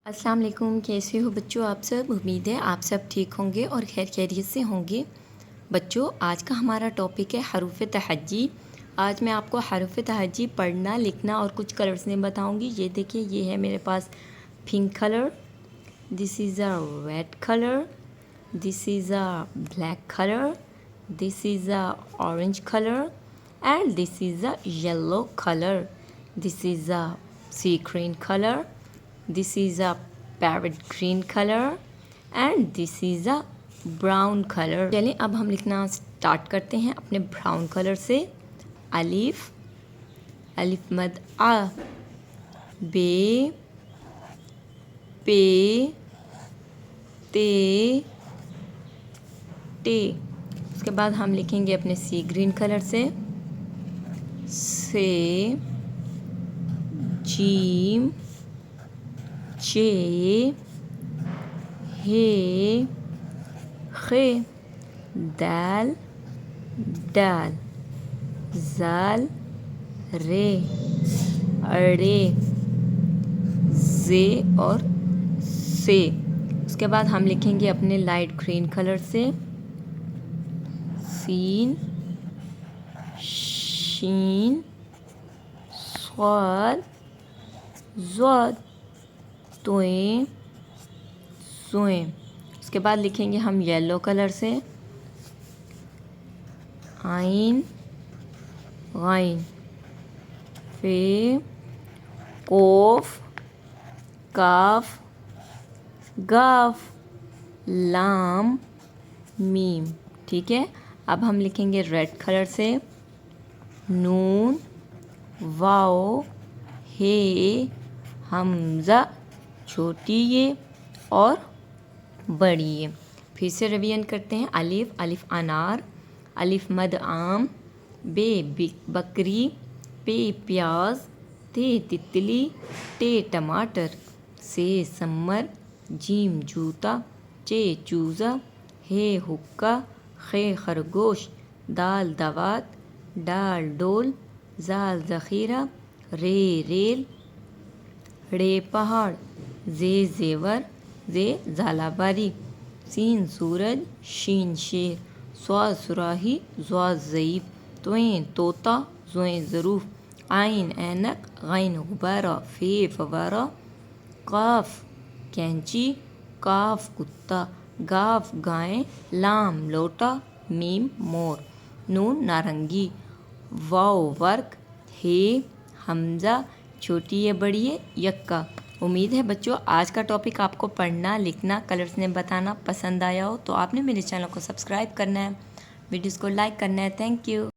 अस्सलाम वालेकुम। कैसे हो बच्चों आप सब? उम्मीद है आप सब ठीक होंगे और खैर खैरियत से होंगे। बच्चों आज का हमारा टॉपिक है हरूफ तहज्जी। आज मैं आपको हरूफ तहज्जी पढ़ना लिखना और कुछ कलर्स में बताऊंगी। ये देखिए, ये है मेरे पास pink colour, this is a red colour, this is a black colour, this is a orange colour and this is a yellow colour, this is a sea green colour, this is a parrot green color and this is a brown color। चलिए अब हम लिखना start करते हैं अपने brown colour से। अलिफ, अलिफ मद आ, बे, पे, ते, टे। उसके बाद हम लिखेंगे अपने सी ग्रीन कलर से जीम, चे, हे, खे, दाल, डाल, जाल, रे, अड़े, जे और से। उसके बाद हम लिखेंगे अपने लाइट ग्रीन कलर से सीन, शीन, स्वाद, ज़ाद, तोएं, सोएं। उसके बाद लिखेंगे हम येलो कलर से आइन, गाइन, फे, कोफ, काफ, गाफ, लाम, मीम। ठीक है, अब हम लिखेंगे रेड कलर से नून, वाओ, हे, हमज़ा, छोटी ये और बड़ी ये। फिर से रिवीजन करते हैं। अलिफ, अलिफ अनार, अलिफ मद आम, बे बकरी, पे प्याज, ते तितली, टे टमाटर, से समर, जीम जूता, चे चूज़ा, हे हुक्का, खे खरगोश, दाल दवात, डाल डोल, जाल ज़ख़ीरा, रे रेल, रे पहाड़, जे जेवर, जे झालाबारी, सीन सूरज, शीन शेर, स्वाद सुराही, ज़्वाद ज़ईब, त्वें तोता, ज़ोएं ज़रूफ, आइन ऐनक, गैन गुब्बारा, फे फवारा, काफ कैंची, काफ कुत्ता, गाफ गाय, लाम लोटा, मीम मोर, नून नारंगी, वाओ वर्क, हे हमज़ा, छोटी है बड़ी है यक्का। उम्मीद है बच्चों आज का टॉपिक आपको पढ़ना लिखना कलर्स में बताना पसंद आया हो, तो आपने मेरे चैनल को सब्सक्राइब करना है, वीडियोस को लाइक करना है। Thank you.